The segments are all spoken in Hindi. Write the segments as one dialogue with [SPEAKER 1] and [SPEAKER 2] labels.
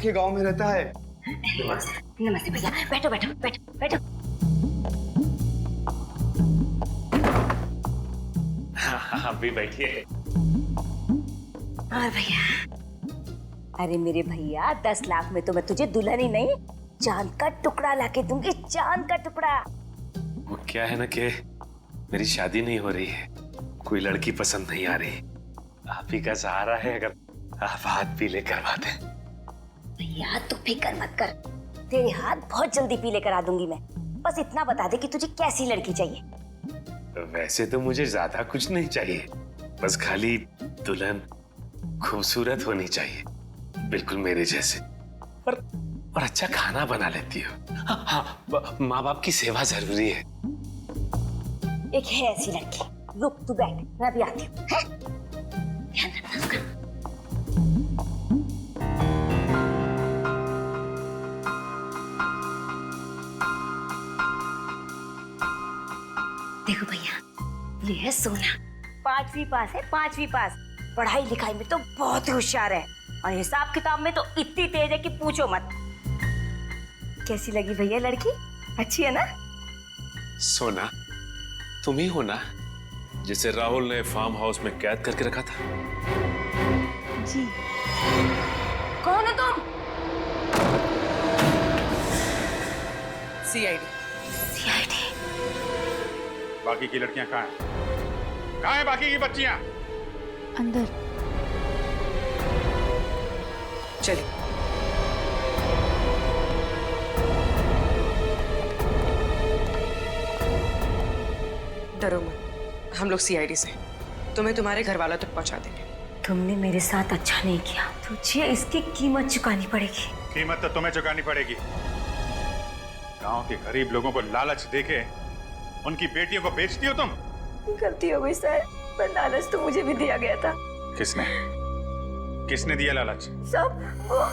[SPEAKER 1] के गांव में रहता है।
[SPEAKER 2] नमस्ते भैया, बैठो बैठो बैठो बैठो।
[SPEAKER 3] हाँ भी बैठिए।
[SPEAKER 2] और भैया, अरे मेरे भैया 10 लाख में तो मैं तुझे दुल्हन ही नहीं, चांद का टुकड़ा लाके दूंगी, चांद का टुकड़ा।
[SPEAKER 3] वो क्या है ना कि मेरी शादी नहीं हो रही है, कोई लड़की पसंद नहीं आ रही। आप ही का सहारा है, अगर आप हाथ पीले करवा दें।
[SPEAKER 2] भैया तू फिक्र मत कर, तेरे हाथ बहुत जल्दी पीले करा दूंगी मैं। बस इतना बता दे कि तुझे कैसी लड़की चाहिए।
[SPEAKER 3] वैसे तो मुझे ज्यादा कुछ नहीं चाहिए, बस खाली दुल्हन खूबसूरत होनी चाहिए, बिल्कुल मेरे जैसे, और अच्छा खाना बना लेती हो। हाँ, माँ बाप की सेवा जरूरी है।
[SPEAKER 2] एक है ऐसी लड़की, रुक तू बैठ, मैं भी आती हूँ। ध्यान रखना उसका। देखो भैया, ये है सोना, 5वीं पास है, 5वीं पास। पढ़ाई लिखाई में तो बहुत ही होशियार है, और हिसाब किताब में तो इतनी तेज है कि पूछो मत। कैसी लगी भैया लड़की? अच्छी है ना?
[SPEAKER 3] सोना तुम ही हो ना जिसे राहुल ने फार्म हाउस में कैद करके रखा था?
[SPEAKER 2] जी। कौन हो तुम?
[SPEAKER 4] सीआईडी।
[SPEAKER 2] सीआईडी।
[SPEAKER 5] बाकी की लड़कियां कहाँ हैं? कहाँ हैं बाकी की बच्चियां?
[SPEAKER 2] अंदर।
[SPEAKER 4] चलिए। डरो मत, हम लोग सीआईडी से तुम्हें तुम्हारे घर वालों तक पहुंचा देंगे।
[SPEAKER 2] तुमने मेरे साथ अच्छा नहीं किया, तुझे इसकी कीमत चुकानी पड़ेगी।
[SPEAKER 5] कीमत तो तुम्हें चुकानी पड़ेगी। गांव के गरीब लोगों को लालच देके उनकी बेटियों को बेचती हो तुम।
[SPEAKER 2] गलती हो गई सर, पर लालच तो मुझे भी दिया गया था।
[SPEAKER 5] किसने? किसने दिया लालच?
[SPEAKER 2] सब वो।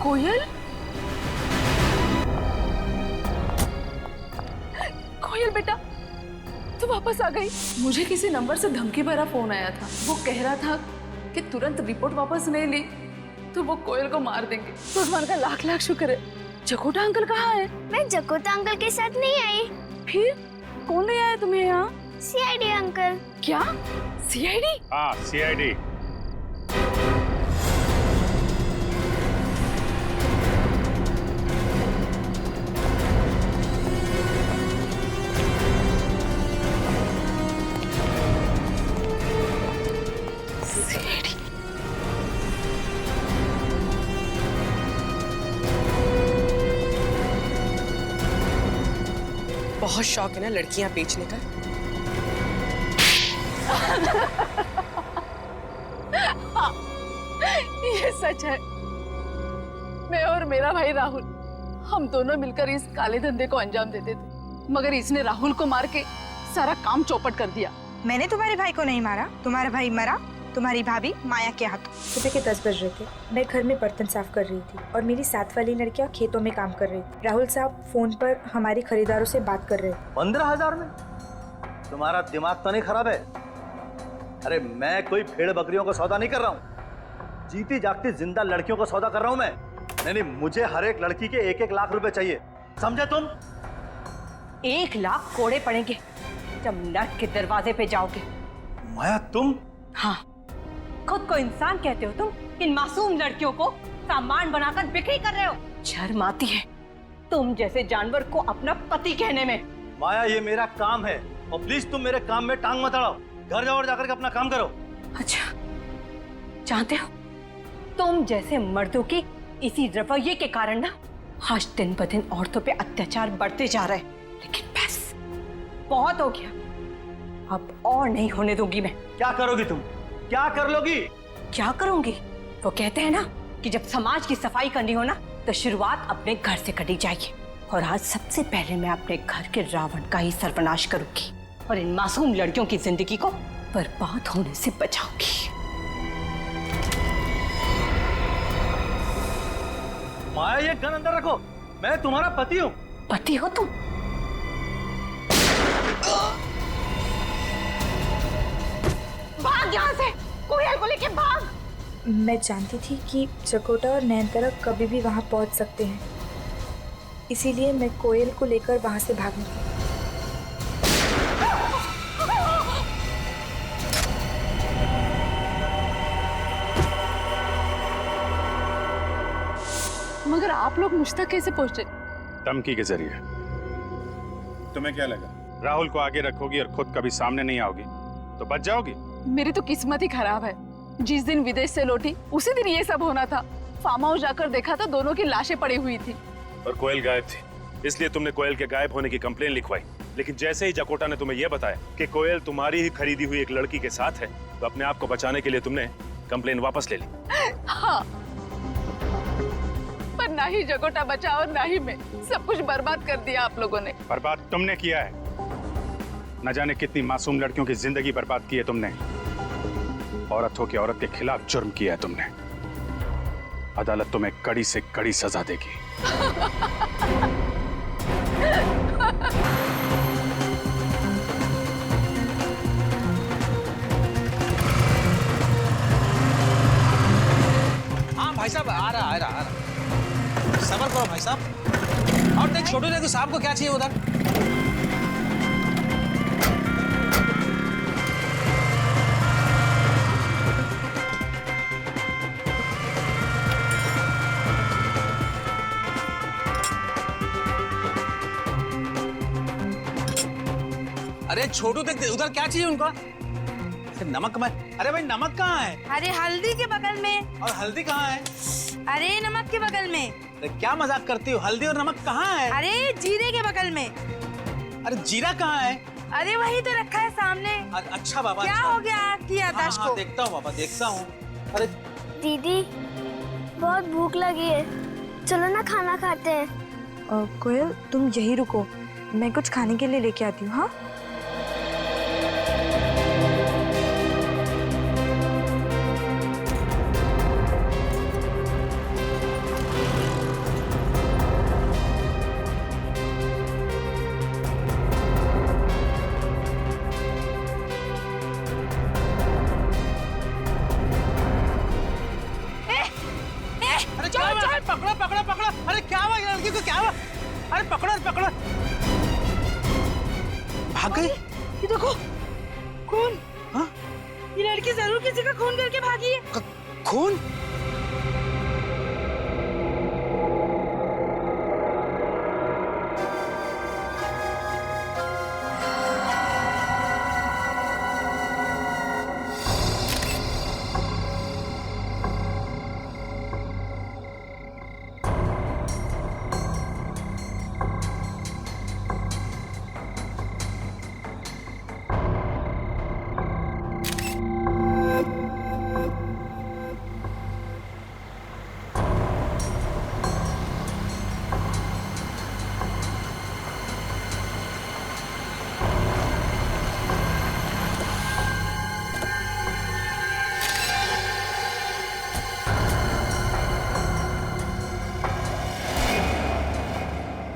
[SPEAKER 2] कोयल?
[SPEAKER 6] कोयल बेटा, तू वापस आ गई। मुझे किसी नंबर से धमकी भरा फोन आया था, वो कह रहा था कि तुरंत रिपोर्ट वापस नहीं ली तो वो कोयल को मार देंगे। भगवान का लाख लाख शुक्र है। जकोटा अंकल कहाँ है?
[SPEAKER 7] मैं जकोटा अंकल के साथ नहीं आई।
[SPEAKER 6] फिर कौन ले आया तुम्हें यहाँ?
[SPEAKER 7] CID uncle.
[SPEAKER 6] क्या? सीआईडी?
[SPEAKER 5] हाँ, सीआईडी।
[SPEAKER 4] बहुत शौक है ना लड़कियां बेचने का?
[SPEAKER 6] हाँ, ये सच है। मैं और मेरा भाई राहुल, हम दोनों मिलकर इस काले धंधे को अंजाम देते थे, मगर इसने राहुल को मार के सारा काम चौपट कर दिया।
[SPEAKER 8] मैंने तुम्हारे भाई को नहीं मारा, तुम्हारा भाई मरा तुम्हारी भाभी माया के हाथों।
[SPEAKER 9] सुबह के 10 बज रहे थे, मैं घर में बर्तन साफ कर रही थी और मेरी साथ वाली लड़कियां खेतों में काम कर रही थी। राहुल साहब फोन पर हमारी खरीदारों से बात कर रहे थे।
[SPEAKER 10] 15,000 में? तुम्हारा दिमाग तो नहीं खराब है? अरे मैं कोई भेड़ बकरियों का सौदा नहीं कर रहा हूँ, जीती जागती जिंदा लड़कियों का सौदा कर रहा हूँ मैं। नहीं, मुझे हर एक लड़की के 1-1 लाख रुपए चाहिए, समझे तुम?
[SPEAKER 2] 1 लाख कोड़े पड़ेंगे जब नर्क के दरवाजे पे जाओगे।
[SPEAKER 10] माया तुम?
[SPEAKER 2] हाँ, खुद को इंसान कहते हो तुम, इन मासूम लड़कियों को सामान बनाकर बिक्री कर रहे हो। शर्म आती है तुम जैसे जानवर को अपना पति कहने में।
[SPEAKER 10] माया ये मेरा काम है और प्लीज तुम मेरे काम में टांग मत अड़ाओ। घर जाओ और जाकर के अपना काम करो।
[SPEAKER 2] अच्छा, जानते हो तुम जैसे मर्दों की इसी रवैये के कारण ना आज दिन ब दिन औरतों पे अत्याचार बढ़ते जा रहे हैं। लेकिन बस बहुत हो गया, अब और नहीं होने दूंगी मैं।
[SPEAKER 10] क्या करोगी तुम? क्या कर लोगी?
[SPEAKER 2] क्या करूंगी? वो कहते हैं ना, कि जब समाज की सफाई करनी हो ना तो शुरुआत अपने घर से करनी चाहिए। और आज सबसे पहले मैं अपने घर के रावण का ही सर्वनाश करूंगी और इन मासूम लड़कियों की जिंदगी को बर्बाद होने से बचाऊंगी।
[SPEAKER 10] माया, ये गन अंदर रखो, मैं तुम्हारा पति हूँ।
[SPEAKER 2] पति हो तुम? भाग यहाँ से, कोयल को लेके भाग।
[SPEAKER 9] मैं जानती थी कि चकोटा और नयनतारा कभी भी वहाँ पहुँच सकते हैं, इसीलिए मैं कोयल को लेकर वहाँ से भागी थी।
[SPEAKER 6] मगर आप लोग मुझ तक कैसे पहुंचे?
[SPEAKER 5] धमकी के जरिए। तुम्हें क्या लगा राहुल को आगे रखोगी और खुद कभी सामने नहीं आओगी तो बच जाओगी?
[SPEAKER 6] मेरी तो किस्मत ही खराब है। जिस दिन विदेश से लौटी उसी दिन ये सब होना था। फार्म हाउस जाकर देखा तो दोनों की लाशें पड़ी हुई थी।
[SPEAKER 3] और कोयल गायब थी, इसलिए तुमने कोयल के गायब होने की कंप्लेन लिखवाई। लेकिन जैसे ही जकोटा ने तुम्हें यह बताया कि कोयल तुम्हारी ही खरीदी हुई एक लड़की के साथ है, तो अपने आप को बचाने के लिए तुमने कंप्लेन वापस ले ली।
[SPEAKER 6] हाँ, पर ना ही जकोटा बचा और ना ही मैं। सब कुछ बर्बाद कर दिया आप लोगों ने।
[SPEAKER 5] बर्बाद तुमने किया है। न जाने कितनी मासूम लड़कियों की जिंदगी बर्बाद की है तुमने। औरत हो के औरत के खिलाफ जुर्म किया है तुमने। अदालत तुम्हें कड़ी से कड़ी सजा देगी।
[SPEAKER 1] हाँ भाई साहब, आ रहा। सबर करो भाई साहब। और देख छोटू देखो साहब को क्या चाहिए उधर। अरे छोटू देख उधर क्या चाहिए उनको। नमक में। अरे भाई नमक कहाँ है?
[SPEAKER 8] अरे हल्दी के बगल में।
[SPEAKER 1] और हल्दी कहाँ है?
[SPEAKER 8] अरे नमक के बगल में।
[SPEAKER 1] अरे क्या मजाक करती हो? हल्दी और नमक कहाँ है?
[SPEAKER 8] अरे जीरे के बगल में।
[SPEAKER 1] अरे जीरा कहाँ है?
[SPEAKER 8] अरे वही तो रखा है सामने।
[SPEAKER 1] अच्छा बाबा,
[SPEAKER 8] क्या
[SPEAKER 1] अच्छा।
[SPEAKER 8] हो गया आपकी याददाश्त को?
[SPEAKER 1] देखता हूँ बाबा, देखता हूँ। अरे
[SPEAKER 7] दीदी बहुत भूख लगी है, चलो ना खाना खाते हैं।
[SPEAKER 9] कोयल तुम यही रुको, मैं कुछ खाने के लिए लेके आती हूँ। हाँ
[SPEAKER 1] पकड़ो। अरे क्या हुआ लड़की को, क्या हुआ? अरे पकड़ो। भाग गई।
[SPEAKER 8] ये देखो खून।
[SPEAKER 1] हाँ?
[SPEAKER 8] ये लड़की जरूर किसी का खून करके भागी है।
[SPEAKER 1] खून?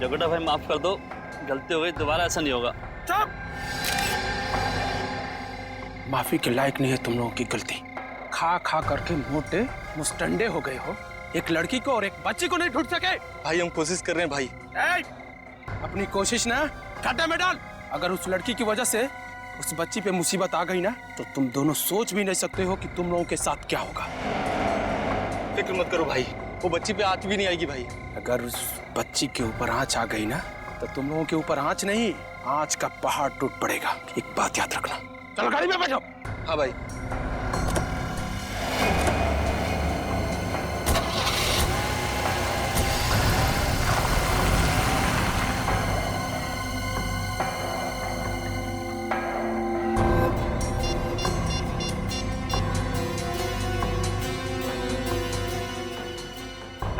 [SPEAKER 11] जगोटा भाई माफ कर दो, गलती हो गई, दोबारा ऐसा नहीं होगा।
[SPEAKER 12] माफी के लायक नहीं है तुम लोगों की गलती। खा खा करके मोटे मुस्टंडे हो गए हो। एक लड़की को और एक बच्ची को नहीं ढूंढ सके।
[SPEAKER 1] भाई हम कोशिश कर रहे हैं भाई।
[SPEAKER 12] अपनी कोशिश ना कांटे में डाल। अगर उस लड़की की वजह से उस बच्ची पे मुसीबत आ गई ना तो तुम दोनों सोच भी नहीं सकते हो कि तुम लोगों के साथ क्या होगा।
[SPEAKER 1] फिक्र मत करो भाई, वो बच्ची पे आंच भी नहीं आएगी भाई।
[SPEAKER 12] अगर उस बच्ची के ऊपर आंच आ गई ना तो तुम लोगों के ऊपर आंच नहीं, आंच का पहाड़ टूट पड़ेगा। एक बात याद रखना। चलो गाड़ी में बैठो।
[SPEAKER 1] हाँ भाई।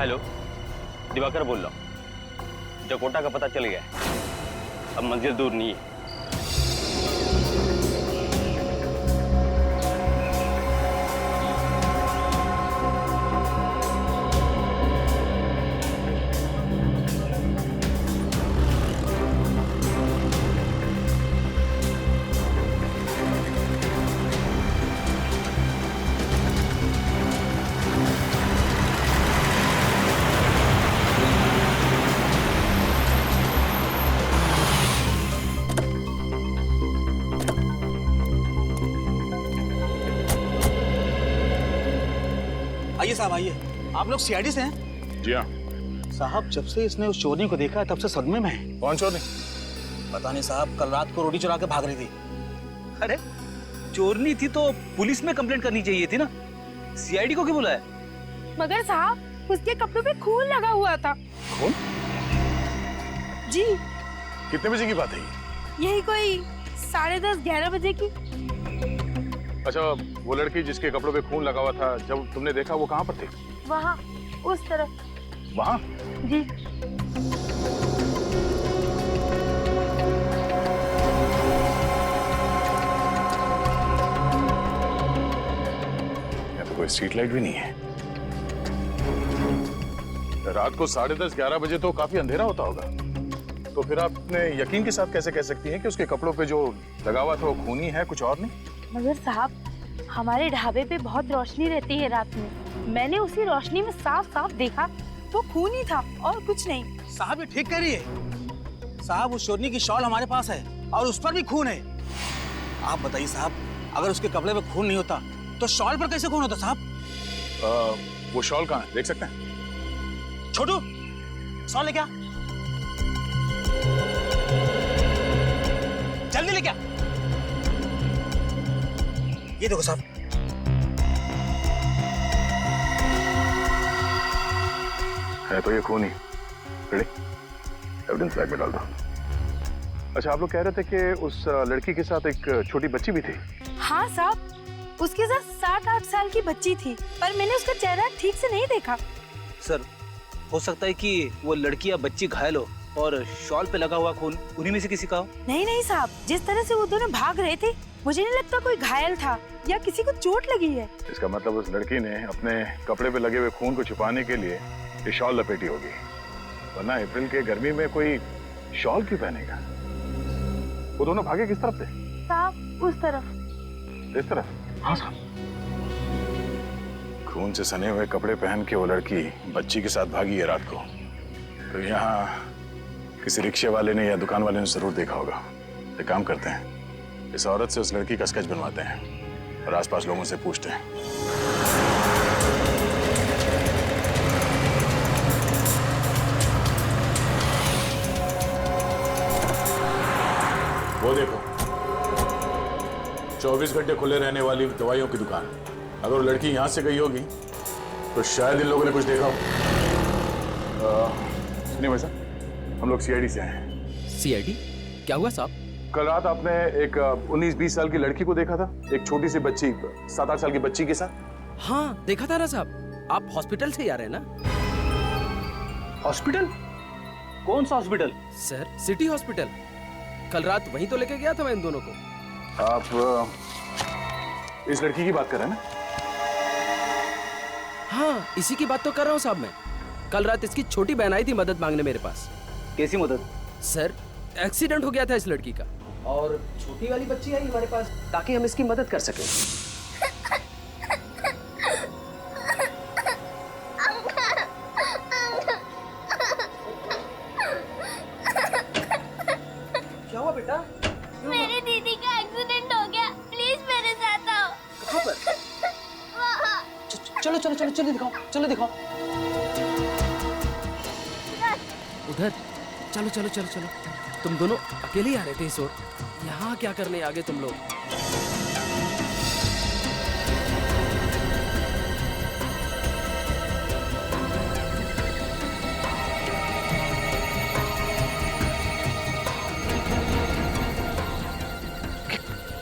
[SPEAKER 11] हेलो, दिवाकर बोल रहा हूँ। जकोटा का पता चल गया है, अब मंजिल दूर नहीं है।
[SPEAKER 1] आइए साहब आइए। आप लोग सीआईडी से हैं?
[SPEAKER 5] जी हाँ।
[SPEAKER 1] साहब जब से इसने उस चोरनी को देखा है तब से सदमे में है।
[SPEAKER 5] कौन चोरनी?
[SPEAKER 1] पता नहीं साहब, कल रात को रोटी चुरा के भाग रही थी।
[SPEAKER 13] अरे चोरनी थी तो पुलिस में कंप्लेंट करनी चाहिए थी ना, सीआईडी को क्यों बुलाया?
[SPEAKER 9] मगर साहब उसके कपड़ों पे खून लगा हुआ था।
[SPEAKER 5] खून?
[SPEAKER 9] जी।
[SPEAKER 5] कितने बजे की बात है ये?
[SPEAKER 9] यही कोई 10:30-11 बजे की।
[SPEAKER 5] अच्छा, वो लड़की जिसके कपड़ों पे खून लगा हुआ था, जब तुमने देखा वो कहाँ पर थी?
[SPEAKER 9] वहाँ उस तरफ।
[SPEAKER 5] वहाँ?
[SPEAKER 9] जी।
[SPEAKER 5] यहाँ तो कोई स्ट्रीट लाइट भी नहीं है। रात को 10:30-11 बजे तो काफी अंधेरा होता होगा, तो फिर आपने यकीन के साथ कैसे कह सकती हैं कि उसके कपड़ों पे जो लगा हुआ था वो खूनी है, कुछ और नहीं?
[SPEAKER 9] मगर साहब हमारे ढाबे पे बहुत रोशनी रहती है रात में, मैंने उसी रोशनी में साफ साफ देखा वो खून ही था और कुछ नहीं।
[SPEAKER 1] साहब ये ठीक कह रही है। साहब उस चोरनी की शॉल हमारे पास है और उस पर भी खून है। आप बताइए साहब, अगर उसके कपड़े पे खून नहीं होता तो शॉल पर कैसे खून होता साहब?
[SPEAKER 5] वो शॉल कहाँ है, देख सकते हैं?
[SPEAKER 1] छोटू शॉल लेके आ, जल्दी लेके आ। ये देखो साहब,
[SPEAKER 5] है तो ये खून ही। रेडी? एविडेंस बैग में डाल दो। अच्छा, आप लोग कह रहे थे कि उस लड़की के साथ एक छोटी बच्ची भी थी?
[SPEAKER 9] हाँ साहब, उसके साथ 7-8 साल की बच्ची थी, पर मैंने उसका चेहरा ठीक से नहीं देखा।
[SPEAKER 13] सर, हो सकता है कि वो लड़की या बच्ची घायल हो और शॉल पे लगा हुआ खून उन्हीं में से किसी का हो।
[SPEAKER 9] नहीं नहीं साहब, जिस तरह से वो दोनों भाग रहे थे मुझे नहीं लगता कोई घायल था या किसी को चोट लगी है।
[SPEAKER 5] इसका मतलब उस लड़की ने अपने कपड़े पे लगे हुए खून को छुपाने के लिए ये शॉल लपेटी होगी, वरना अप्रैल के गर्मी में कोई शॉल क्यों पहनेगा? वो दोनों भागे किस तरफ थे?
[SPEAKER 9] साहब उस तरफ।
[SPEAKER 5] इस तरफ? हाँ साहब। खून से सने हुए कपड़े पहन के वो लड़की बच्ची के साथ भागी है रात को, तो यहाँ किसी रिक्शे वाले ने या दुकान वाले ने जरूर देखा होगा। एक काम करते हैं, इस औरत से उस लड़की का स्केच बनवाते हैं और आसपास लोगों से पूछते हैं।
[SPEAKER 14] वो देखो, 24 घंटे खुले रहने वाली दवाइयों की दुकान। अगर वो लड़की यहाँ से गई होगी तो शायद इन लोगों ने कुछ देखा हो।
[SPEAKER 5] सुनिए भाई साहब, हम लोग सीआईडी से आए हैं।
[SPEAKER 12] सीआईडी? क्या हुआ साहब?
[SPEAKER 5] कल रात आपने एक 19-20 साल की लड़की को देखा था, एक छोटी सी बच्ची 7-8 साल की बच्ची के साथ।
[SPEAKER 12] हाँ देखा था ना साहब। आप हॉस्पिटल से ही आ रहे हैं ना?
[SPEAKER 13] हॉस्पिटल? कौन सा हॉस्पिटल?
[SPEAKER 12] Sir, city hospital. कल रात वहीं तो लेके गया था मैं इन दोनों को।
[SPEAKER 5] आप इस लड़की की बात कर रहे हैं ना?
[SPEAKER 12] हाँ, इसी की बात तो कर रहा हूँ साहब मैं। कल रात इसकी छोटी बहन आई थी मदद मांगने मेरे पास।
[SPEAKER 13] कैसी मदद?
[SPEAKER 12] सर, एक्सीडेंट हो गया था इस लड़की का और छोटी वाली बच्ची आई हमारे पास ताकि हम इसकी मदद कर सकें। क्या हुआ बेटा?
[SPEAKER 7] मेरी दीदी का एक्सीडेंट हो गया, प्लीज मेरे साथ आओ।
[SPEAKER 12] कहाँ पर?
[SPEAKER 7] वहाँ।
[SPEAKER 12] चलो चलो चलो चलो दिखाओ, चलो दिखाओ। उधर? चलो चलो चलो चलो। तुम दोनों अकेले ही आ रहे थे इस ओर? यहाँ क्या करने आगे तुम लोग?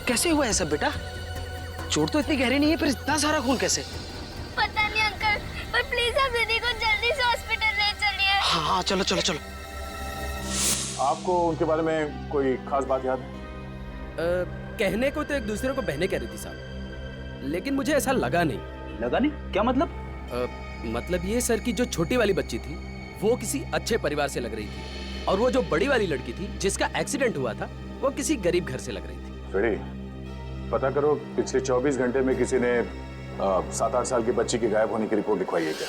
[SPEAKER 12] कैसे हुआ है सब बेटा? चोट तो इतनी गहरी नहीं है, पर इतना सारा खून कैसे?
[SPEAKER 7] पता नहीं अंकल, पर प्लीज आप दीदी को जल्दी से
[SPEAKER 12] हाँ हाँ चलो चलो चलो।
[SPEAKER 14] आपको उनके बारे में कोई खास बात याद है?
[SPEAKER 12] कहने को तो एक दूसरे को बहने कह रही थी साहब, लेकिन मुझे ऐसा लगा नहीं।
[SPEAKER 1] लगा नहीं? क्या मतलब?
[SPEAKER 12] मतलब ये सर की जो छोटी वाली बच्ची थी वो किसी अच्छे परिवार से लग रही थी, और वो जो बड़ी वाली लड़की थी जिसका एक्सीडेंट हुआ था वो किसी गरीब घर से लग रही थी।
[SPEAKER 14] फ्रेडी, पता करो पिछले 24 घंटे में किसी ने 7-8 साल की बच्ची के गायब होने की रिपोर्ट लिखवाई है क्या?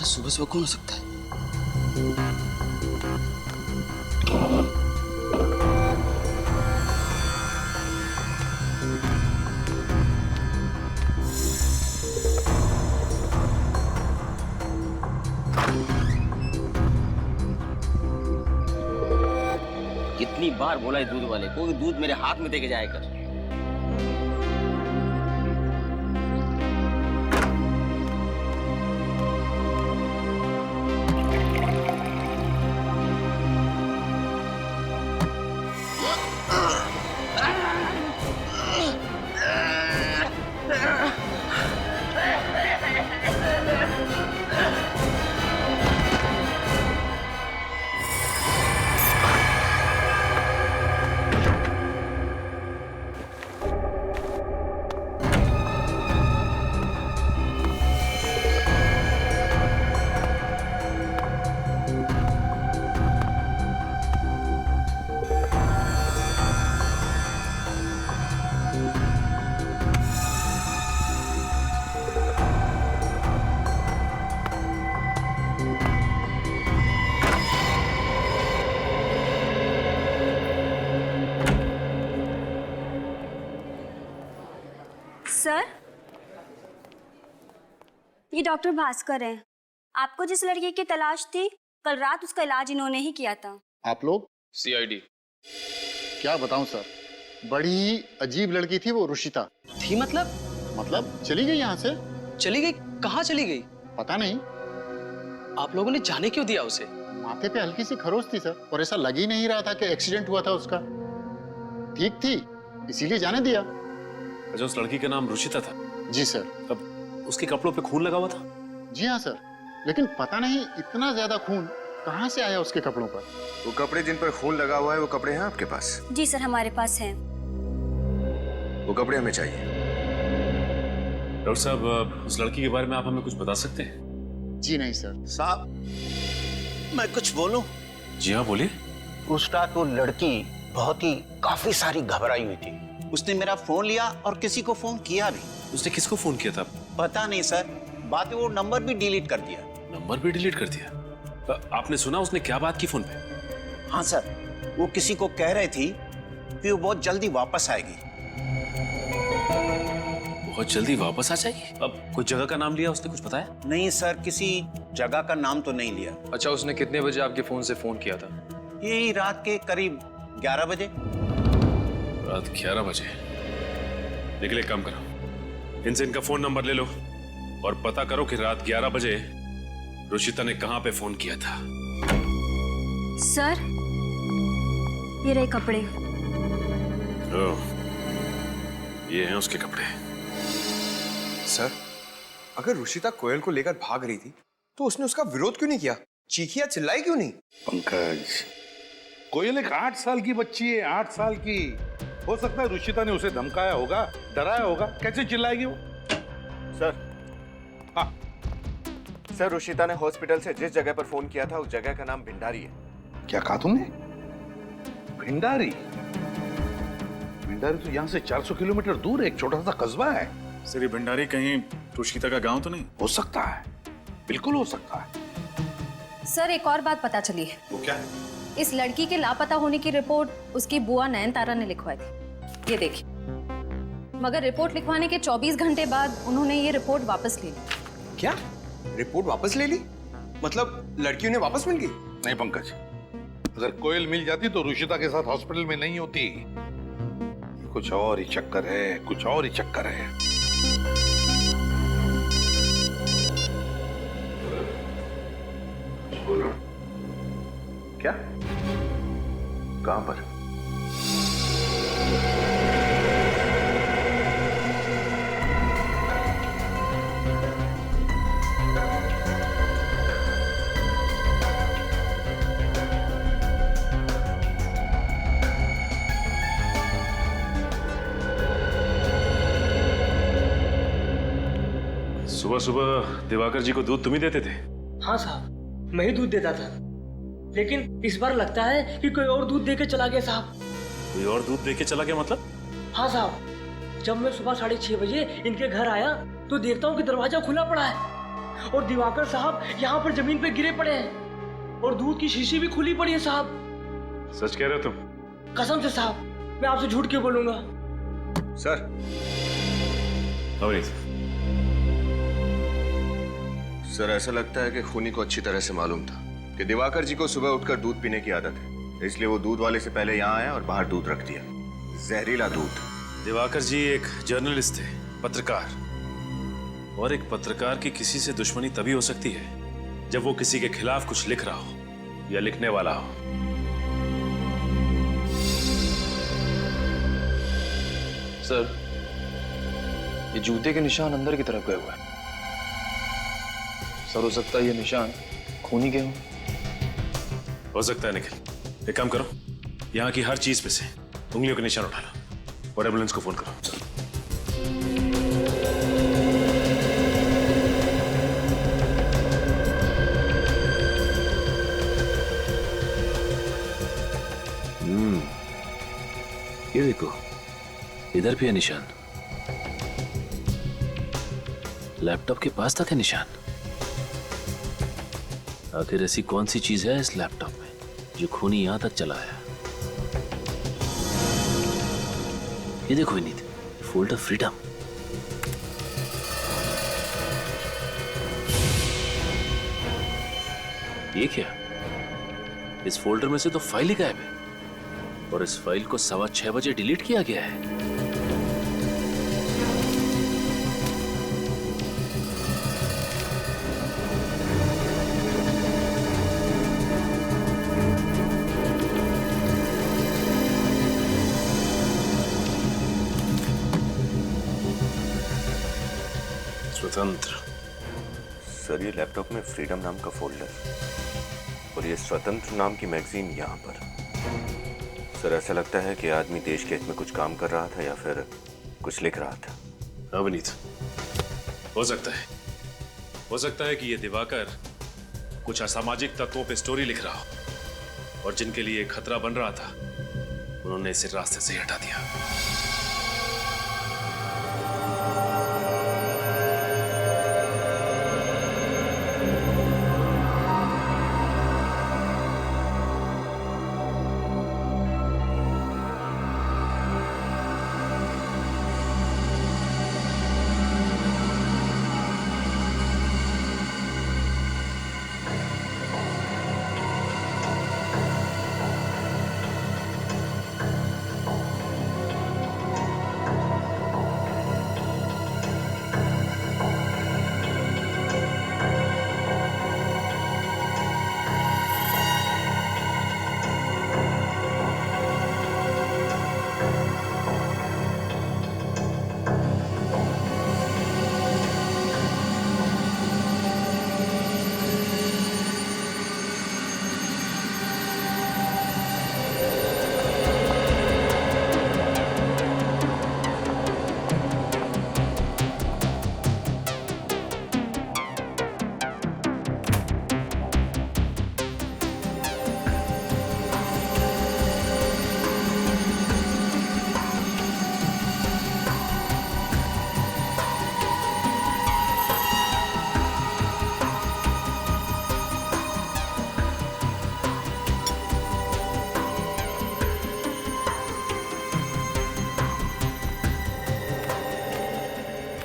[SPEAKER 1] सुबह सुबह कौन हो सकता है?
[SPEAKER 11] कितनी बार बोला है दूध वाले को कि दूध मेरे हाथ में देके जाया कर।
[SPEAKER 7] सर, ये डॉक्टर भास्कर हैं। आपको जिस लड़की की तलाश थी, कल रात उसका इलाज इन्होंने ही किया था।
[SPEAKER 15] आप लोग?
[SPEAKER 11] CID।
[SPEAKER 15] क्या बताऊं सर, बड़ी ही अजीब लड़की थी वो रुशिता।
[SPEAKER 12] थी मतलब?
[SPEAKER 15] मतलब चली गई यहाँ से।
[SPEAKER 12] चली गई? कहाँ चली गई?
[SPEAKER 15] पता नहीं।
[SPEAKER 12] आप लोगों ने जाने क्यों दिया उसे?
[SPEAKER 15] माथे पे हल्की सी खरोच थी सर, और ऐसा लग ही नहीं रहा था कि एक्सीडेंट हुआ था उसका। ठीक थी, इसीलिए जाने दिया।
[SPEAKER 3] अच्छा, उस लड़की का नाम रुचिता था?
[SPEAKER 15] जी सर।
[SPEAKER 3] अब उसके कपड़ों पे खून लगा हुआ था?
[SPEAKER 15] जी हाँ सर, लेकिन पता नहीं इतना ज्यादा खून कहाँ से आया उसके कपड़ों पर।
[SPEAKER 16] वो कपड़े जिन पर खून लगा हुआ है वो कपड़े हैं आपके पास?
[SPEAKER 7] जी सर, हमारे पास हैं।
[SPEAKER 16] वो कपड़े हमें चाहिए।
[SPEAKER 3] डॉक्टर साहब, उस लड़की के बारे में आप हमें कुछ बता सकते हैं?
[SPEAKER 15] जी नहीं सर।
[SPEAKER 1] साहब, मैं कुछ बोलूं?
[SPEAKER 3] जी हाँ, बोलिए।
[SPEAKER 1] उसका तो लड़की बहुत ही काफी सारी घबराई हुई थी। उसने मेरा फोन लिया और किसी को फोन किया भी।
[SPEAKER 3] उसने किसको फोन किया था?
[SPEAKER 1] पता नहीं सर, बात है वो नंबर भी डिलीट कर दिया।
[SPEAKER 3] नंबर भी डिलीट कर दिया? आपने सुना उसने क्या बात की फोन पे?
[SPEAKER 1] हाँ सर, वो किसी को कह रही थी कि वो बहुत जल्दी वापस आएगी।
[SPEAKER 3] बहुत जल्दी वापस आ जाएगी? अब कोई जगह का नाम लिया उसने, कुछ बताया?
[SPEAKER 1] नहीं सर, किसी जगह का नाम तो नहीं लिया।
[SPEAKER 11] अच्छा, उसने कितने बजे आपके फोन से फोन किया था?
[SPEAKER 1] यही रात के करीब 11 बजे।
[SPEAKER 3] रात 11 बजे? निकले, काम करो, इनसे इनका फोन नंबर ले लो और पता करो कि रात 11 बजे रुचिता ने कहां पे फोन किया था।
[SPEAKER 7] सर, ये रहे कपड़े।
[SPEAKER 3] ओह, ये हैं उसके कपड़े।
[SPEAKER 16] सर, अगर रुचिता कोयल को लेकर भाग रही थी तो उसने उसका विरोध क्यों नहीं किया? चीखिया चिल्लाई क्यों नहीं?
[SPEAKER 14] पंकज, कोयल एक 8 साल की बच्ची है, 8 साल की। हो सकता है रुचिता ने उसे धमकाया होगा, डराया होगा, कैसे चिल्लाएगी वो?
[SPEAKER 16] सर, हाँ सर, रुचिता ने हॉस्पिटल से जिस जगह पर फोन किया था उस जगह का नाम भिंडारी है।
[SPEAKER 14] क्या कहा तुमने? भिंडारी? भिंडारी तो यहाँ से 400 किलोमीटर दूर एक छोटा सा कस्बा है।
[SPEAKER 5] सर, ये भंडारी कहीं रुचिता का गांव तो नहीं?
[SPEAKER 14] हो सकता है, बिल्कुल हो सकता है।
[SPEAKER 2] सर, एक और बात पता चली है।
[SPEAKER 14] वो क्या है?
[SPEAKER 17] इस लड़की के लापता होने की रिपोर्ट उसकी बुआ नयनतारा ने लिखवाई थी। ये देखिए, मगर रिपोर्ट लिखवाने के 24 घंटे बाद उन्होंने ये रिपोर्ट वापस ले ली।
[SPEAKER 16] क्या? रिपोर्ट वापस ले ली? मतलब लड़की उन्हें वापस मिल गई?
[SPEAKER 14] नहीं पंकज, अगर कोयल मिल जाती तो रुशिता के साथ हॉस्पिटल में नहीं होती। कुछ और ही चक्कर है, कुछ और ही चक्कर है।
[SPEAKER 3] बोलो। क्या? कहां पर? सुबह सुबह दिवाकर जी को दूध तुम ही देते थे?
[SPEAKER 18] हाँ साहब, मैं ही दूध देता था, लेकिन इस बार लगता है कि कोई और दूध देके चला गया साहब।
[SPEAKER 3] कोई और दूध देके चला गया मतलब?
[SPEAKER 18] हाँ साहब, जब मैं सुबह 6:30 बजे इनके घर आया तो देखता हूँ कि दरवाजा खुला पड़ा है और दिवाकर साहब यहाँ पर जमीन पे गिरे पड़े हैं और दूध की शीशी भी खुली पड़ी है साहब।
[SPEAKER 3] सच कह रहे हो तुम?
[SPEAKER 18] कसम से साहब, मैं आपसे झूठ क्यों बोलूंगा।
[SPEAKER 16] सर,
[SPEAKER 3] अवनीत,
[SPEAKER 16] सर ऐसा लगता है कि खूनी को अच्छी तरह से मालूम था कि दिवाकर जी को सुबह उठकर दूध पीने की आदत है, इसलिए वो दूध वाले से पहले यहाँ आया और बाहर दूध रख दिया। जहरीला दूध।
[SPEAKER 3] दिवाकर जी एक जर्नलिस्ट थे, पत्रकार, और एक पत्रकार की किसी से दुश्मनी तभी हो सकती है जब वो किसी के खिलाफ कुछ लिख रहा हो या लिखने वाला हो।
[SPEAKER 16] सर, ये जूते के निशान अंदर की तरफ गए हुए हैं। सर, हो सकता है ये निशान खूनी के हों।
[SPEAKER 3] हो सकता है निखिल। एक काम करो, यहाँ की हर चीज पे से उंगलियों के निशान उठा लो और एम्बुलेंस को फोन करो। चलो।
[SPEAKER 19] ये देखो, इधर भी है निशान। लैपटॉप के पास तक है निशान। आखिर ऐसी कौन सी चीज है इस लैपटॉप में जो खूनी यहां तक चला आया? ये देखो विनीत, फोल्डर फ्रीडम। ये क्या? इस फोल्डर में से तो फाइल ही गायब है और इस फाइल को 6:15 बजे डिलीट किया गया है।
[SPEAKER 3] स्वतंत्र।
[SPEAKER 16] सर, ये लैपटॉप में फ्रीडम नाम का फोल्डर और ये स्वतंत्र नाम की मैगजीन यहाँ पर। सर, ऐसा लगता है कि आदमी देश के हित में कुछ काम कर रहा था या फिर कुछ लिख रहा था।
[SPEAKER 3] अवनीत, हो सकता है कि ये दिवाकर कुछ असामाजिक तत्वों पे स्टोरी लिख रहा हो और जिनके लिए खतरा बन रहा था उन्होंने इसे रास्ते से हटा दिया।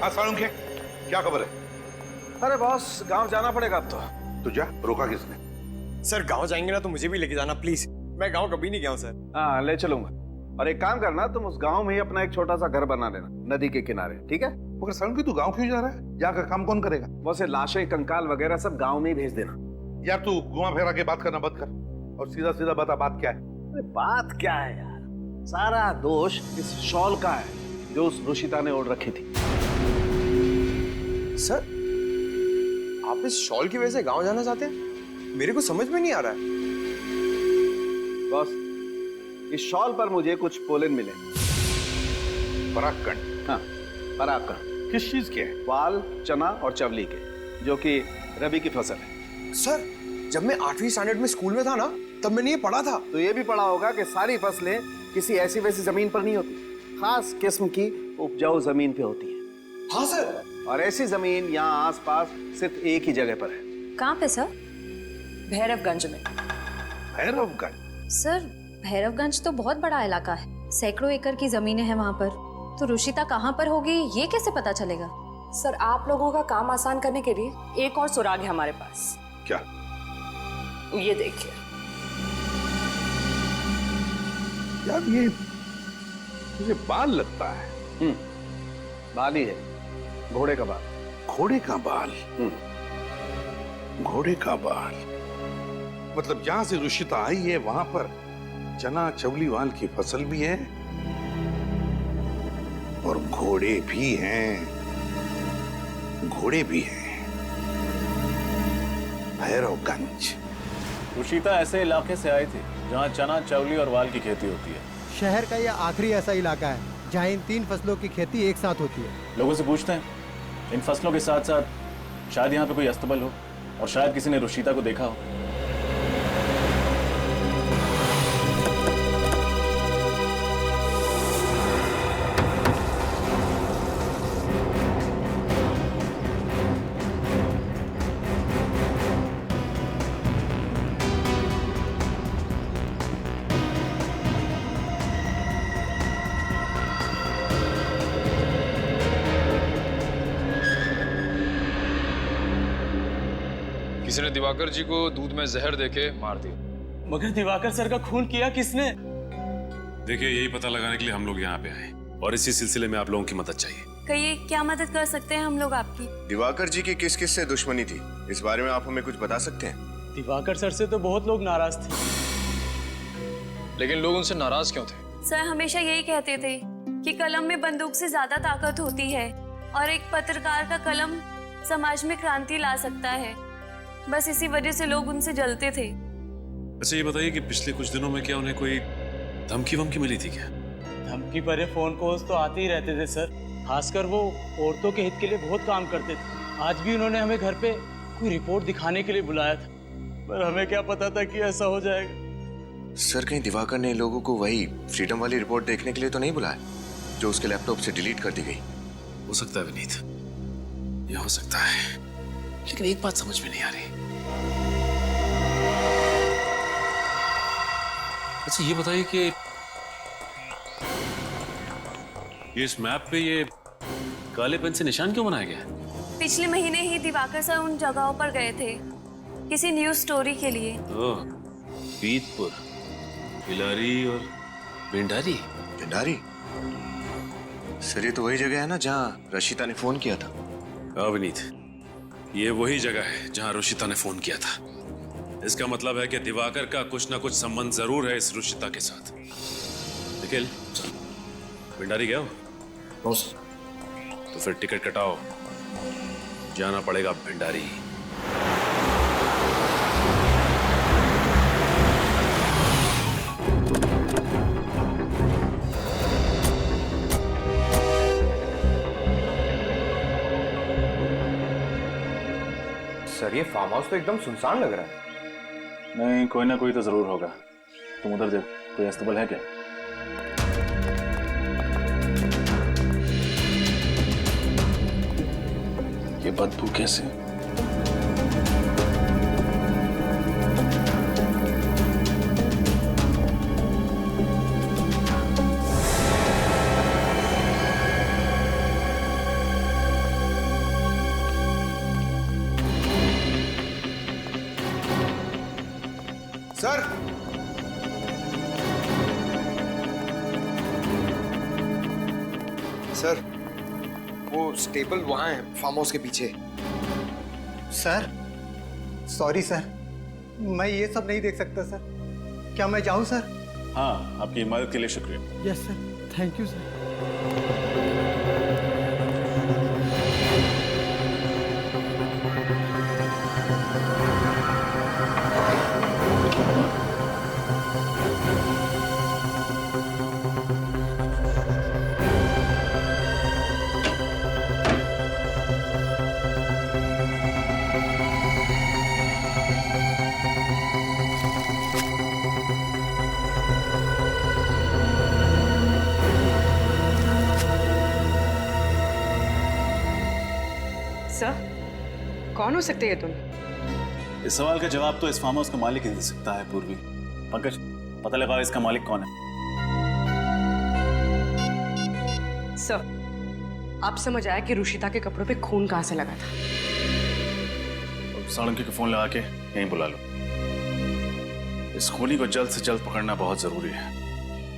[SPEAKER 14] हाँ सालुंखे, क्या खबर है?
[SPEAKER 12] अरे बॉस, गांव जाना पड़ेगा अब तो।
[SPEAKER 14] तो जा, रोका किसने?
[SPEAKER 12] सर गांव जाएंगे ना तो मुझे भी लेके जाना प्लीज। मैं गांव कभी नहीं गया हूँ सर। हाँ ले चलूंगा। और एक काम करना, तुम उस गांव में ही अपना एक छोटा सा घर बना लेना, नदी के किनारे, ठीक है?
[SPEAKER 14] मगर सालुंखे तू गांव क्यों जा रहा है? जाकर काम कौन करेगा?
[SPEAKER 12] वैसे लाशें, कंकाल वगैरह सब गांव में ही भेज देना।
[SPEAKER 14] यार तू घुमा फेरा के बात करना बंद कर और सीधा सीधा बता बात क्या है।
[SPEAKER 10] अरे बात क्या है यार, सारा दोष इस शॉल का है जो उस रुशिता ने ओढ़ रखी थी।
[SPEAKER 12] सर आप इस शॉल की वजह से गांव जाना चाहते हैं? मेरे को समझ में नहीं आ रहा है।
[SPEAKER 10] बॉस, इस शॉल पर मुझे कुछ पोलन मिले।
[SPEAKER 14] परागकण?
[SPEAKER 10] हाँ, परागकण।
[SPEAKER 14] किस चीज के?
[SPEAKER 10] वाल, चना और चवली के, जो कि रबी की फसल है।
[SPEAKER 12] सर जब मैं 8वीं स्टैंडर्ड में स्कूल में था ना, तब मैंने ये पढ़ा था।
[SPEAKER 10] तो ये भी पढ़ा होगा कि सारी फसलें किसी ऐसी वैसी जमीन पर नहीं होती, खास किस्म की उपजाऊ जमीन पे होती है।
[SPEAKER 12] हाँ सर।
[SPEAKER 10] और ऐसी जमीन यहाँ आसपास सिर्फ एक ही जगह पर है।
[SPEAKER 17] कहाँ पे सर?
[SPEAKER 4] भैरवगंज में।
[SPEAKER 14] भैरवगंज?
[SPEAKER 17] सर भैरवगंज तो बहुत बड़ा इलाका है, सैकड़ों एकड़ की जमीनें हैं वहाँ पर। तो रुशिता कहाँ पर होगी ये कैसे पता चलेगा?
[SPEAKER 4] सर आप लोगों का काम आसान करने के लिए एक और सुराग है हमारे पास।
[SPEAKER 14] क्या?
[SPEAKER 4] ये देखिए।
[SPEAKER 14] यार ये मुझे बाल लगता है।
[SPEAKER 10] बाल ही है, घोड़े का बाल।
[SPEAKER 14] घोड़े का बाल? घोड़े का बाल मतलब जहां से रुशिता आई है वहां पर चना चवली वाल की फसल भी है और घोड़े भी हैं। घोड़े भी हैं। भैरवगंज।
[SPEAKER 19] रुशिता ऐसे इलाके से आई थी जहाँ चना चवली और वाल की खेती होती है।
[SPEAKER 20] शहर का यह आखिरी ऐसा इलाका है जहाँ इन 3 फसलों की खेती एक साथ होती है।
[SPEAKER 19] लोगों से पूछते हैं, इन फसलों के साथ साथ शायद यहाँ पे कोई अस्तबल हो और शायद किसी ने रुशिता को देखा हो।
[SPEAKER 21] किसी ने दिवाकर जी को दूध में जहर देके मार दिया।
[SPEAKER 11] मगर दिवाकर सर का खून किया किसने?
[SPEAKER 3] देखिए यही पता लगाने के लिए हम लोग यहाँ पे आए और इसी सिलसिले में आप लोगों की मदद चाहिए।
[SPEAKER 22] कहिए क्या मदद कर सकते हैं हम लोग आपकी?
[SPEAKER 16] दिवाकर जी की किस किस से दुश्मनी थी, इस बारे में आप हमें कुछ बता सकते हैं?
[SPEAKER 11] दिवाकर सर से तो बहुत लोग नाराज थे।
[SPEAKER 21] लेकिन लोग उनसे नाराज क्यों थे?
[SPEAKER 22] सर हमेशा यही कहते थे कि कलम में बंदूक से ज्यादा ताकत होती है और एक पत्रकार का कलम समाज में क्रांति ला सकता है। बस इसी वजह से लोग उनसे जलते थे।
[SPEAKER 3] अच्छा ये बताइए कि पिछले कुछ दिनों में क्या उन्हें कोई धमकी वमकी मिली थी क्या?
[SPEAKER 11] धमकी भरे फोन कॉल्स तो आते ही रहते थे सर। खासकर वो औरतों के हित के लिए बहुत काम करते थे। आज भी उन्होंने हमें घर पे कोई रिपोर्ट दिखाने के लिए बुलाया था, पर हमें क्या पता था कि ऐसा हो जाएगा।
[SPEAKER 16] सर कहीं दिवाकर ने लोगों को वही फ्रीडम वाली रिपोर्ट देखने के लिए तो नहीं बुलाया जो उसके लैपटॉप से डिलीट कर दी गई?
[SPEAKER 3] हो सकता है विनीत, ये हो सकता है, लेकिन एक बात समझ में नहीं आ रही। अच्छा ये बताइए कि ये इस मैप पे ये काले पेन से निशान क्यों बनाया गया है?
[SPEAKER 22] पिछले महीने ही दिवाकर सर उन जगहों पर गए थे किसी न्यूज स्टोरी के लिए।
[SPEAKER 3] ओह, पीतपुर, बिलारी और भिंडारी।
[SPEAKER 16] भिंडारी? सर ये तो वही जगह है ना जहाँ रशिता ने फोन किया था।
[SPEAKER 3] हाँ विनीत, ये वही जगह है जहाँ रुशिता ने फोन किया था। इसका मतलब है कि दिवाकर का कुछ ना कुछ संबंध जरूर है इस रुशिता के साथ। निखिल, भिंडारी गया हो? तो फिर टिकट कटाओ, जाना पड़ेगा भिंडारी।
[SPEAKER 12] सर ये फार्म हाउस तो एकदम सुनसान लग रहा है।
[SPEAKER 19] नहीं, कोई ना कोई तो जरूर होगा। तुम उधर देख, कोई अस्तबल है क्या? ये बदबू कैसे?
[SPEAKER 6] सर वो स्टेबल वहां है, फार्म हाउस के पीछे।
[SPEAKER 20] सर सॉरी सर, मैं ये सब नहीं देख सकता सर। क्या मैं जाऊं सर?
[SPEAKER 5] हाँ, आपकी मदद के लिए शुक्रिया।
[SPEAKER 20] Yes sir, thank you sir.
[SPEAKER 4] Sir कौन हो सकते हैं तुम?
[SPEAKER 1] इस सवाल का जवाब तो इस फार्म हाउस का मालिक ही दे सकता है पूर्वी। पंकज, पता लगाओ इसका मालिक कौन है।
[SPEAKER 4] सर आप समझ आया कि रुशिता के कपड़ों पे खून कहां से लगा था?
[SPEAKER 5] साळुंके को फोन लगा के यहीं बुला लो। इस खूनी को जल्द से जल्द पकड़ना बहुत जरूरी है,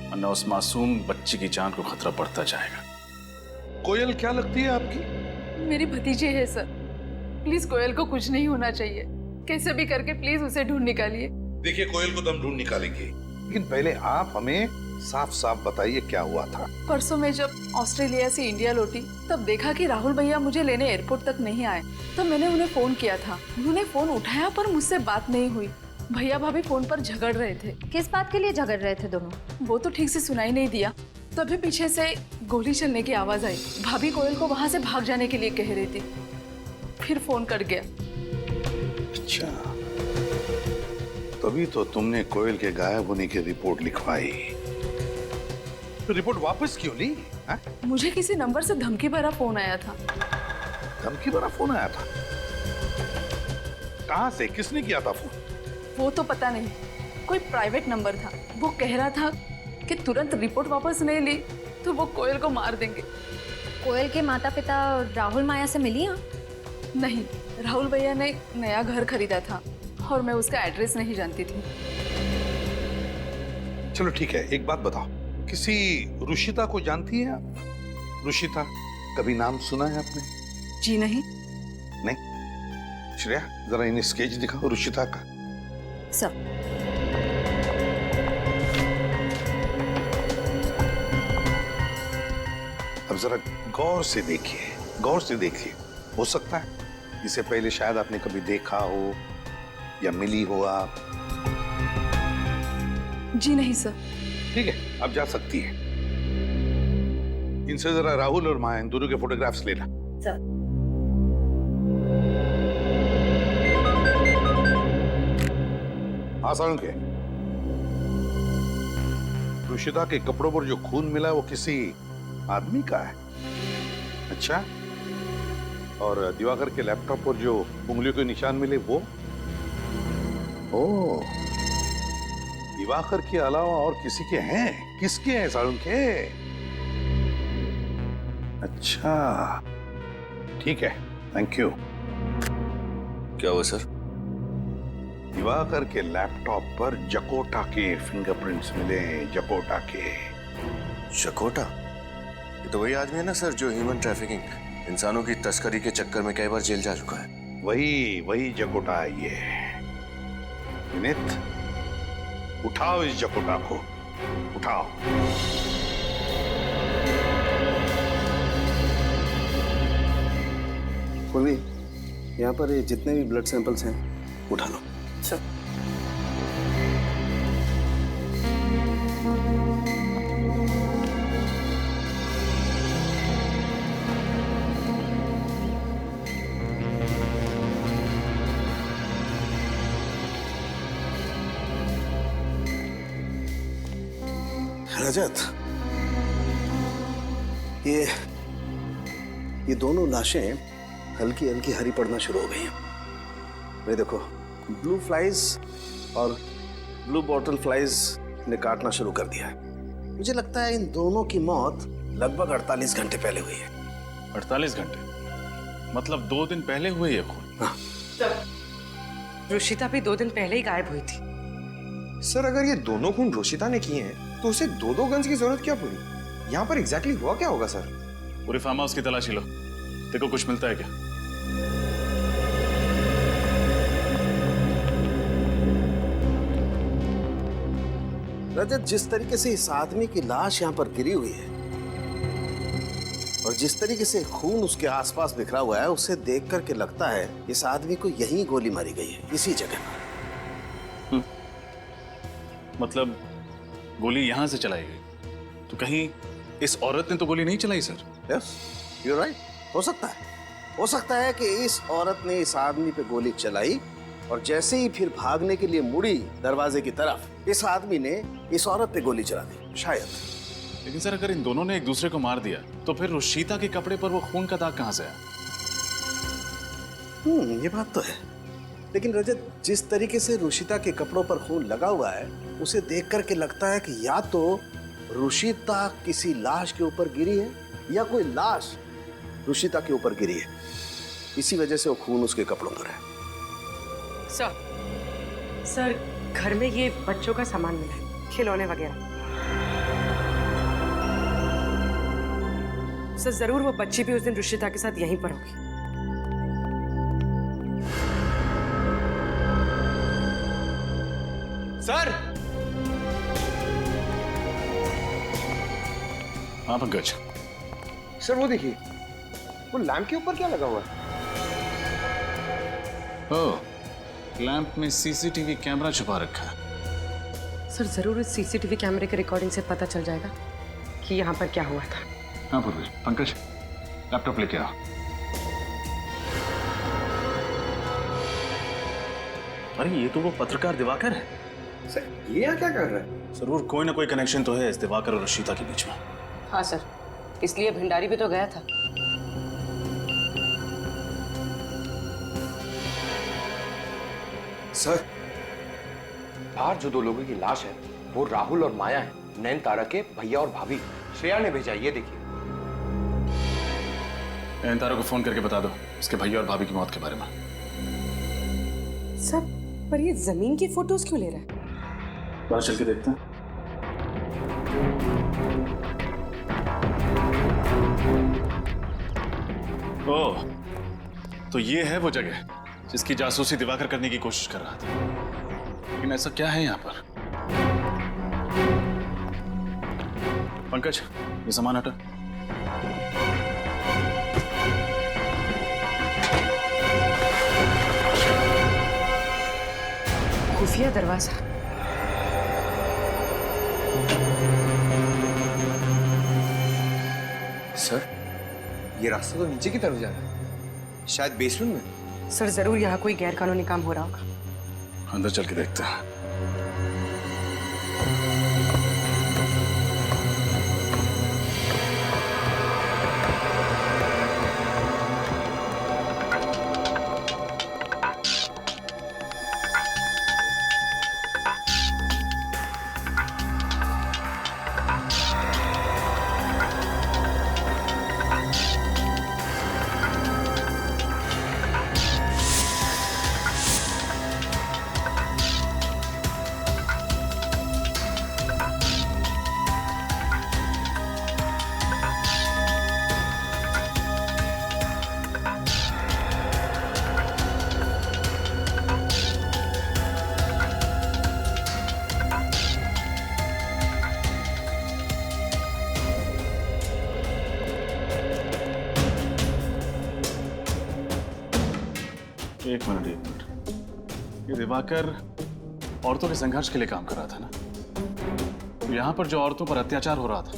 [SPEAKER 5] वरना उस मासूम बच्ची की जान को खतरा बढ़ता जाएगा।
[SPEAKER 14] कोयल क्या लगती है आपकी?
[SPEAKER 8] मेरी भतीजी है सर। प्लीज कोयल को कुछ नहीं होना चाहिए, कैसे भी करके प्लीज उसे ढूंढ निकालिए।
[SPEAKER 14] देखिए कोयल को तो हम ढूंढ निकालेंगे, लेकिन पहले आप हमें साफ साफ बताइए क्या हुआ था।
[SPEAKER 8] परसों मैं जब ऑस्ट्रेलिया से इंडिया लौटी तब देखा कि राहुल भैया मुझे लेने एयरपोर्ट तक नहीं आए। तब मैंने उन्हें फोन किया था, उन्होंने फोन उठाया पर मुझसे बात नहीं हुई। भैया भाभी फोन पर झगड़ रहे थे।
[SPEAKER 17] किस बात के लिए झगड़ रहे थे दोनों?
[SPEAKER 8] वो तो ठीक से सुनाई नहीं दिया। तभी पीछे से गोली चलने की आवाज आई। भाभी कोयल को वहां से भाग जाने के लिए कह रही थी, फिर फोन कट गया।
[SPEAKER 14] अच्छा, तभी तो तुमने कोयल के गायब होने की रिपोर्ट लिखवाई। तो रिपोर्ट वापस क्यों ली?
[SPEAKER 8] मुझे किसी नंबर से धमकी भरा फोन आया था।
[SPEAKER 14] धमकी भरा फोन आया था? कहां से, किसने किया था फोन?
[SPEAKER 8] वो तो पता नहीं, कोई प्राइवेट नंबर था। वो कह रहा था कि तुरंत रिपोर्ट वापस नहीं ली तो वो कोयल को मार देंगे।
[SPEAKER 17] कोयल के माता पिता राहुल माया से मिली हैं?
[SPEAKER 8] नहीं, राहुल भैया ने नया घर खरीदा था और मैं उसका एड्रेस नहीं जानती थी।
[SPEAKER 14] चलो ठीक है, एक बात बताओ, किसी रुशिता को जानती हैं आप? रुशिता, कभी नाम सुना है आपने?
[SPEAKER 8] जी नहीं।
[SPEAKER 14] नहीं? श्रेया, जरा इन्हें स्केच दिखाओ रुशिता का।
[SPEAKER 17] सब
[SPEAKER 14] अब जरा गौर से देखिए, गौर से देखिए। हो सकता है इसे पहले शायद आपने कभी देखा हो या मिली हो आप।
[SPEAKER 8] जी नहीं सर।
[SPEAKER 14] ठीक है, अब जा सकती है। इनसे जरा राहुल और माया, इन दोनों के फोटोग्राफ्स लेना।
[SPEAKER 8] सर।
[SPEAKER 14] हाँ साळुंके, रुशिता के कपड़ों पर जो खून मिला वो किसी आदमी का है। अच्छा, और दिवाकर के लैपटॉप पर जो उंगलियों के निशान मिले वो? ओह, दिवाकर के अलावा और किसी के हैं? किसके हैं साळुंके? अच्छा, ठीक है, थैंक यू।
[SPEAKER 16] क्या हुआ सर?
[SPEAKER 14] दिवाकर के लैपटॉप पर जकोटा के फिंगरप्रिंट्स मिले। जकोटा के।
[SPEAKER 16] जकोटा? ये तो वही आदमी है ना सर जो ह्यूमन ट्रैफिकिंग, इंसानों की तस्करी के चक्कर में कई बार जेल जा चुका है।
[SPEAKER 14] वही जकोटा है ये। विनीत, उठाओ इस जकोटा को, उठाओ।
[SPEAKER 23] पूर्वी, यहाँ पर ये जितने भी ब्लड सैंपल्स हैं उठा लो।
[SPEAKER 6] सर।
[SPEAKER 23] रजत, ये दोनों लाशें हल्की हल्की हरी पड़ना शुरू हो गई हैं। ये देखो, ब्लू फ्लाइज और ब्लू बॉटल फ्लाइज ने काटना शुरू कर दिया है। मुझे लगता है इन दोनों की मौत लगभग 48 घंटे पहले हुई है।
[SPEAKER 5] 48 घंटे? मतलब 2 दिन पहले हुई है खून?
[SPEAKER 23] हाँ।
[SPEAKER 4] रुशिता भी 2 दिन पहले ही गायब हुई थी।
[SPEAKER 6] सर, अगर ये दोनों खून रुशिता ने किए हैं तो उसे 2-2 गन्स की जरूरत क्या पड़ी? यहाँ पर एग्जैक्टली हुआ क्या होगा सर?
[SPEAKER 5] पूरे फार्म हाउस की तलाशी लो, देखो कुछ मिलता है क्या।
[SPEAKER 23] रजत, जिस तरीके से इस आदमी की लाश यहाँ पर गिरी हुई है और जिस तरीके से खून उसके आसपास बिखरा हुआ है, उसे देख करके लगता है इस आदमी को यहीं गोली मारी गई है, इसी जगह पर।
[SPEAKER 5] मतलब गोली यहां से चलाई गई, तो कहीं इस औरत ने तो गोली नहीं चलाई सर?
[SPEAKER 23] Yes, you right. हो सकता है कि इस औरत ने इस आदमी पे गोली चलाई और जैसे ही फिर भागने के लिए मुड़ी दरवाजे की तरफ, इस आदमी ने इस औरत पे गोली चला दी, शायद।
[SPEAKER 5] लेकिन सर अगर इन दोनों ने एक दूसरे को मार दिया तो फिर रुशीता के कपड़े पर वो खून का दाग कहां से आया?
[SPEAKER 23] ये बात तो है, लेकिन रजत, जिस तरीके से रुशिता के कपड़ों पर खून लगा हुआ है, उसे देख करके लगता है कि या तो रुशिता किसी लाश के ऊपर गिरी है या कोई लाश रुशिता के ऊपर गिरी है, इसी वजह से वो खून उसके कपड़ों पर है।
[SPEAKER 4] सर, घर में ये बच्चों का सामान मिला है, खिलौने वगैरह। सर, जरूर वो बच्ची भी उस दिन रुशिता के साथ यहीं पर होगी।
[SPEAKER 12] सर!
[SPEAKER 5] हाँ पंकज।
[SPEAKER 6] सर वो देखिए, वो लैंप के ऊपर क्या लगा हुआ है?
[SPEAKER 5] ओह, लैंप में सीसीटीवी कैमरा छुपा रखा है।
[SPEAKER 4] सर, जरूर इस सीसीटीवी कैमरे के रिकॉर्डिंग से पता चल जाएगा कि यहाँ पर क्या हुआ था।
[SPEAKER 5] हाँ पूर्वी, पंकज लैपटॉप लेके आओ।
[SPEAKER 1] अरे ये तो वो पत्रकार दिवाकर है।
[SPEAKER 6] सर ये यहाँ क्या कर रहा है?
[SPEAKER 1] जरूर कोई ना कोई कनेक्शन तो है इस दिवाकर और रुशिता के बीच में।
[SPEAKER 4] हाँ सर, इसलिए भंडारी भी तो गया था।
[SPEAKER 6] सर, बाहर जो दो लोगों की लाश है वो राहुल और माया है, नैन तारा के भैया और भाभी। श्रेया ने भेजा, ये देखिए।
[SPEAKER 5] नैन तारा को फोन करके बता दो उसके भैया और भाभी की मौत के बारे में।
[SPEAKER 4] सर, पर ये जमीन की फोटोज क्यों ले रहा है?
[SPEAKER 5] बाहर चल के देखते हैं। ओह, तो ये है वो जगह जिसकी जासूसी दिवाकर करने की कोशिश कर रहा था। लेकिन ऐसा क्या है यहाँ पर? पंकज, ये सामान हटा।
[SPEAKER 4] खुफिया दरवाजा।
[SPEAKER 6] सर, ये रास्ता तो नीचे की तरफ जा रहा है, शायद बेसमेंट में।
[SPEAKER 4] सर, जरूर यहाँ कोई गैर कानूनी काम हो रहा होगा।
[SPEAKER 5] अंदर चल के देखते हैं। एक मिनट। ये दिवाकर औरतों के संघर्ष के लिए काम कर रहा था ना? तो यहाँ पर जो औरतों पर अत्याचार हो रहा था,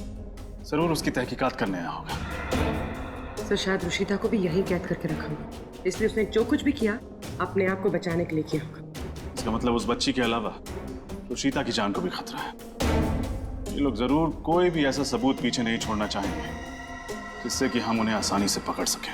[SPEAKER 5] जरूर उसकी तहकीकात करने आया होगा।
[SPEAKER 4] सर, शायद रुशिता को भी यहीं कैद करके रखा होगा, इसलिए उसने जो कुछ भी किया अपने आप को बचाने के लिए किया होगा।
[SPEAKER 5] इसका मतलब उस बच्ची के अलावा रुशिता की जान को भी खतरा है। ये लोग जरूर कोई भी ऐसा सबूत पीछे नहीं छोड़ना चाहेंगे जिससे कि हम उन्हें आसानी से पकड़ सकें।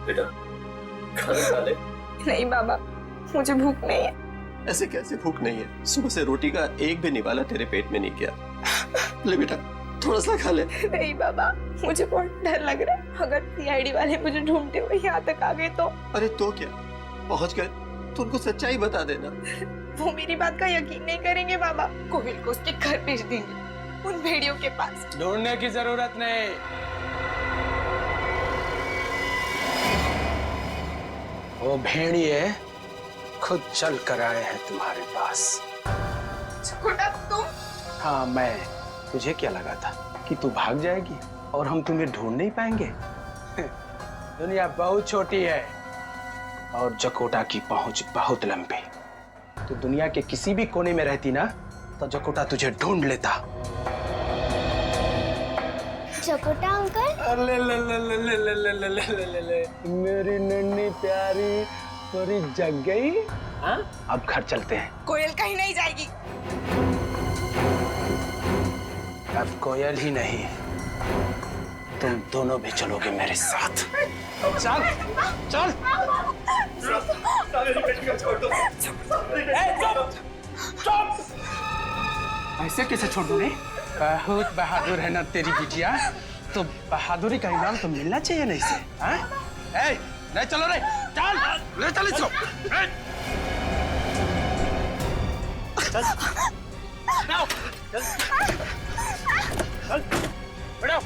[SPEAKER 6] बेटा, खाना खा ले।
[SPEAKER 9] नहीं बाबा, मुझे भूख नहीं है।
[SPEAKER 6] ऐसे कैसे भूख नहीं है? सुबह से रोटी का एक भी निवाला तेरे पेट में नहीं गया। ले बेटा,
[SPEAKER 7] थोड़ा सा खा ले।
[SPEAKER 9] नहीं बाबा, मुझे बहुत डर लग रहा है। अगर सीआईडी वाले मुझे ढूंढते हुए यहाँ तक आ गए तो?
[SPEAKER 7] अरे तो क्या, पहुंच गए तो उनको सच्चाई बता देना।
[SPEAKER 9] वो मेरी बात का यकीन नहीं करेंगे बाबा। कोविल को उसके घर भेज देंगे, उन भेड़ियों के पास।
[SPEAKER 12] ढूंढने की जरूरत नहीं। वो भेड़िए खुद चल कर आए हैं तुम्हारे पास।
[SPEAKER 9] छोटा तुम?
[SPEAKER 12] हाँ मैं। तुझे क्या लगा था कि तू भाग जाएगी और हम तुम्हें ढूंढ नहीं पाएंगे? दुनिया बहुत छोटी है और जकोटा की पहुंच बहुत लंबी। तू दुनिया के किसी भी कोने में रहती ना तो जकोटा तुझे ढूंढ लेता।
[SPEAKER 13] जकोटा अंकल?
[SPEAKER 12] ले ले ले ले ले ले ले ले ले ले ले मेरी नन्ही प्यारी पूरी जग गई। हाँ अब घर चलते हैं।
[SPEAKER 9] कोयल कहीं नहीं जाएगी।
[SPEAKER 12] अब कोयल ही नहीं, तुम दोनों भी चलोगे मेरे साथ। चल चल। ऐसे कैसे छोड़ दूंगी? बहुत बहादुर है ना तेरी बिटिया, तो बहादुरी का इनाम तो मिलना चाहिए ना इसे। हाँ? नहीं चलो रे, चल ले चल इसको। चल बैठो।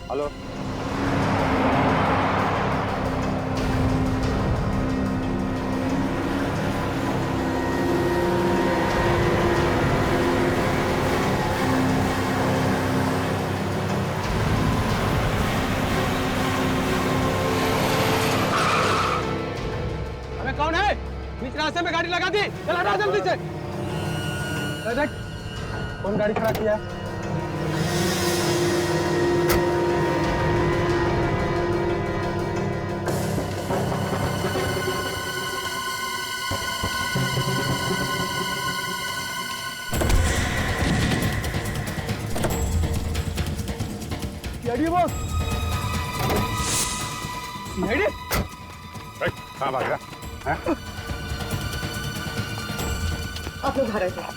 [SPEAKER 5] हेलो,
[SPEAKER 12] कौन है? बीच रास्ते में गाड़ी लगा दी, चल हटा जल्दी से। देख कौन गाड़ी खड़ा किया? सीआईडी बॉस, सीआईडी
[SPEAKER 5] कहाँ भाग रहा?
[SPEAKER 9] आप लोग घर आ जाओ।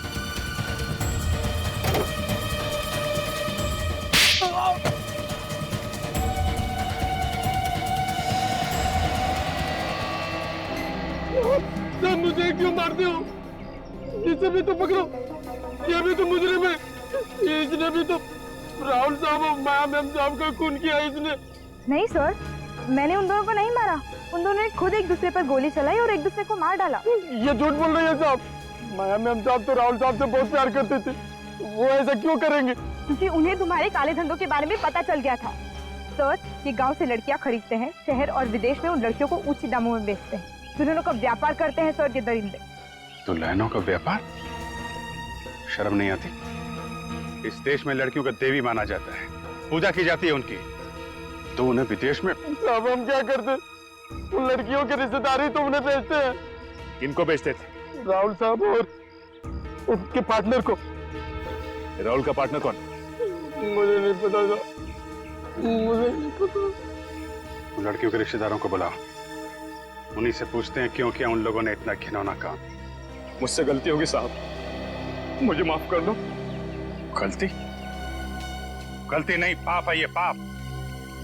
[SPEAKER 12] सब मुझे क्यों मारते हो? इसे भी तो पकड़ो, ये भी तो मुजरिम है। इसने भी तो राहुल साहब और माया मैम साहब का खून किया इसने।
[SPEAKER 15] नहीं सर, मैंने उन दोनों को नहीं मारा। उन दोनों ने खुद एक दूसरे पर गोली चलाई और एक दूसरे को मार डाला।
[SPEAKER 12] ये झूठ बोल रही है साहब। माया मैम साहब तो राहुल साहब से बहुत प्यार करते थे, वो ऐसा क्यों करेंगे?
[SPEAKER 15] क्योंकि उन्हें तुम्हारे काले धंधों के बारे में पता चल गया था। सर, ये गांव से लड़कियां खरीदते हैं, शहर और विदेश में उन लड़कियों को उच्च दामों में बेचते हैं। दुल्हनों का व्यापार करते हैं सर ये दरिंदे।
[SPEAKER 5] दुल्हनों का व्यापार? शर्म नहीं आती? इस देश में लड़कियों का देवी माना जाता है, पूजा की जाती है उनकी, तो उन्हें विदेश में?
[SPEAKER 12] साहब हम क्या करते? उन लड़कियों के रिश्तेदारी तो उन्हें बेचते हैं।
[SPEAKER 5] किनको बेचते थे?
[SPEAKER 12] राहुल साहब और उनके पार्टनर को।
[SPEAKER 5] राहुल का पार्टनर कौन?
[SPEAKER 12] मुझे नहीं पता था, मुझे नहीं पता।
[SPEAKER 5] उन लड़कियों के रिश्तेदारों को बुलाओ, उन्हीं से पूछते हैं क्यों किया उन लोगों ने इतना घिनौना काम।
[SPEAKER 12] मुझसे गलती होगी साहब, मुझे माफ कर दो।
[SPEAKER 5] गलती? गलती नहीं, पाप है ये, पाप।